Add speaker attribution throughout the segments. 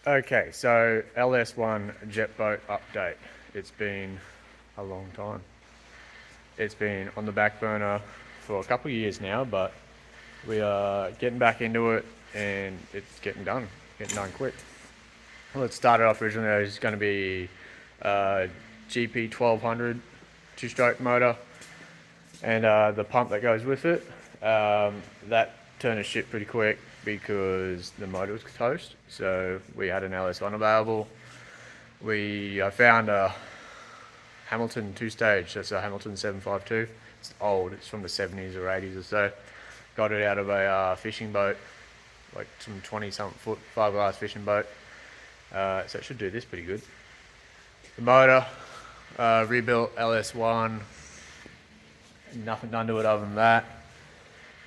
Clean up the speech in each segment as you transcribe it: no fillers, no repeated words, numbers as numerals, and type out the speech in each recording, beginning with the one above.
Speaker 1: Okay, so LS1 jet boat update. It's been a long time. It's been on the back burner for a couple of years now, but we are getting back into it and it's getting done quick. Well, it started off originally, it was going to be GP 1200 two-stroke motor and the pump that goes with it. That turned to shit pretty quick because the motor was toast. So we had an LS1 available. I found a Hamilton two-stage. That's a Hamilton 752. It's old. It's from the 70s or 80s or so. Got it out of a fishing boat, like some 20-something foot fiberglass fishing boat. So it should do this pretty good. The motor, rebuilt LS1. Nothing done to it other than that.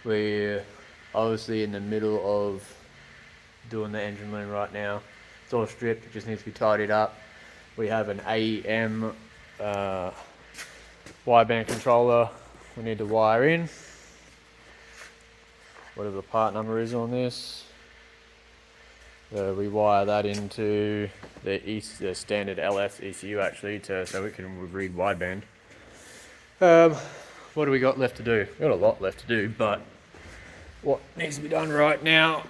Speaker 1: We're obviously in the middle of doing the engine loom right now. It's all stripped, it just needs to be tidied up. We have an AEM wideband controller we need to wire in. Whatever the part number is on this. We wire that into the standard LS ECU actually, so we can read wideband. What do we got left to do? We've got a lot left to do, but what needs to be done right now,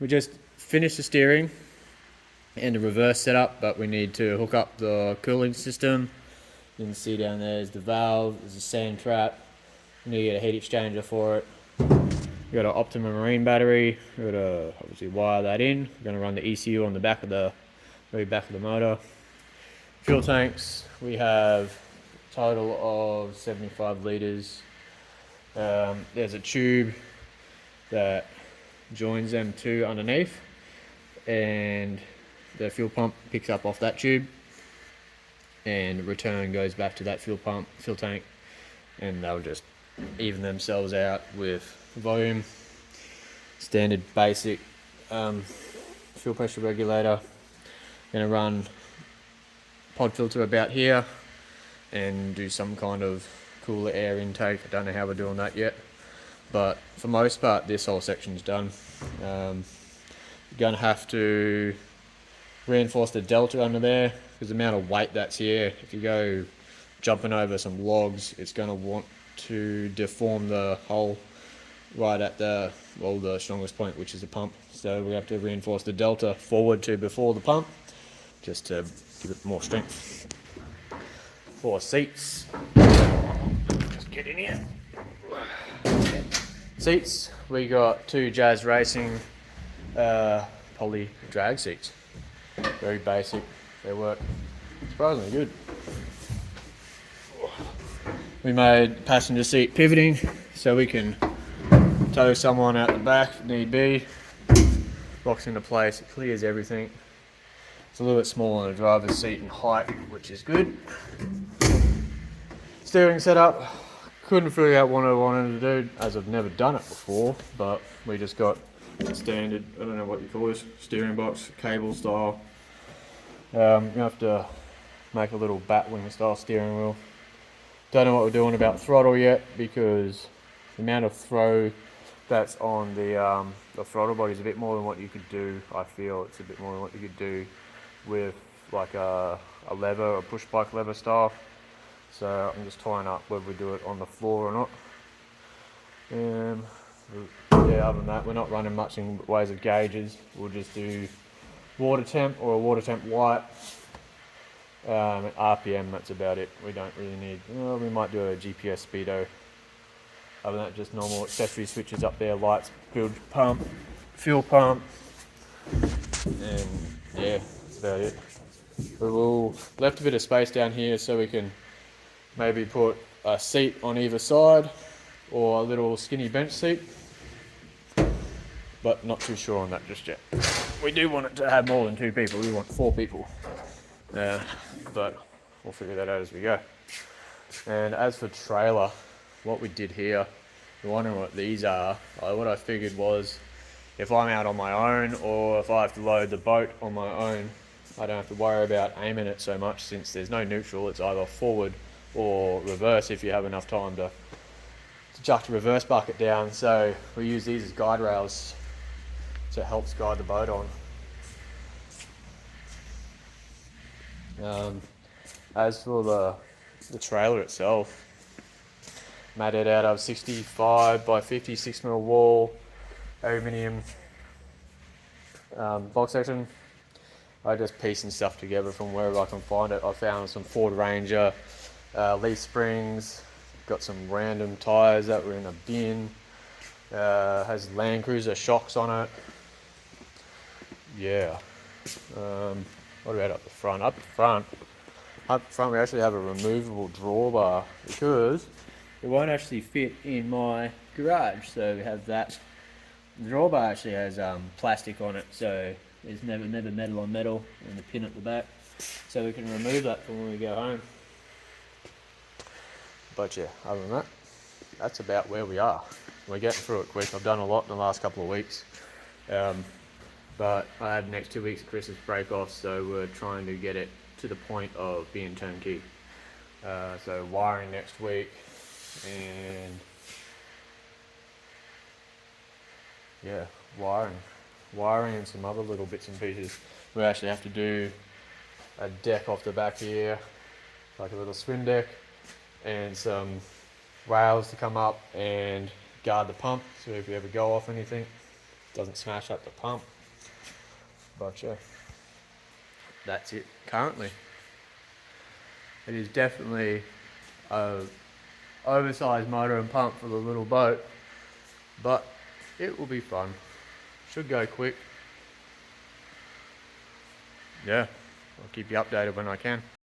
Speaker 1: we just finished the steering and the reverse setup, but we need to hook up the cooling system. You can see down there is the valve, there's a sand trap. We need to get a heat exchanger for it. We've got an Optima Marine battery. We've got to obviously wire that in. We're going to run the ECU on the back of the very back of the motor. Fuel tanks, we have a total of 75 litres. There's a tube that joins them two underneath, and the fuel pump picks up off that tube, and return goes back to that fuel tank, and they'll just even themselves out with volume. Standard basic fuel pressure regulator. Going to run pod filter about here and do some kind of cooler air intake. I don't know how we're doing that yet, but for most part this whole section's done. You're going to have to reinforce the delta under there because the amount of weight that's here, if you go jumping over some logs, it's going to want to deform the hole right at the strongest point, which is the pump. So we have to reinforce the delta forward to before the pump just to give it more strength. 4 seats. Just get in here. Seats, we got 2 Jazz Racing poly drag seats. Very basic, they work surprisingly good. We made passenger seat pivoting so we can tow someone out the back if need be. Locks into place, it clears everything. It's a little bit smaller on the driver's seat in height, which is good. Steering setup, couldn't figure out what I wanted to do, as I've never done it before, but we just got standard, I don't know what you call this, steering box, cable style. You have to make a little batwing style steering wheel. Don't know what we're doing about throttle yet, because the amount of throw that's on the throttle body is a bit more than what you could do. I feel it's a bit more than what you could do with like a lever, a push bike lever style. So I'm just tying up whether we do it on the floor or not. Yeah, other than that, we're not running much in ways of gauges. We'll just do water temp or a water temp light. RPM, that's about it. We don't really need, we might do a GPS speedo. Other than that, just normal accessory switches up there, lights, bilge pump, fuel pump, and yeah, that's about it. We've left a bit of space down here so we can maybe put a seat on either side or a little skinny bench seat, but not too sure on that just yet. We do want it to have more than 2 people, we want 4 people, but we'll figure that out as we go. And as for trailer, what we did here, you're wondering what these are. What I figured was, if I'm out on my own or if I have to load the boat on my own, I don't have to worry about aiming it so much, since there's no neutral. It's either forward or reverse if you have enough time to chuck the reverse bucket down. So we use these as guide rails, so it helps guide the boat on. As for the trailer itself, made it out of 65 by 50 6mm wall, aluminium box section. I just piecing stuff together from wherever I can find it. I found some Ford Ranger leaf springs, got some random tyres that were in a bin, has Land Cruiser shocks on it. Yeah. What about up the front? Up front we actually have a removable drawbar because it won't actually fit in my garage. So we have that. The drawbar actually has plastic on it, so there's never metal on metal, and the pin at the back, so we can remove that for when we go home. But yeah, other than that, that's about where we are. We're getting through it quick. I've done a lot in the last couple of weeks, but I had the next 2 weeks of Christmas break off, so we're trying to get it to the point of being turnkey. So wiring next week, and yeah, wiring and some other little bits and pieces. We actually have to do a deck off the back here, like a little swim deck, and some rails to come up and guard the pump, so if we ever go off anything, it doesn't smash up the pump. But yeah, that's it currently. It is definitely a oversized motor and pump for the little boat, but it will be fun. Should go quick. Yeah, I'll keep you updated when I can.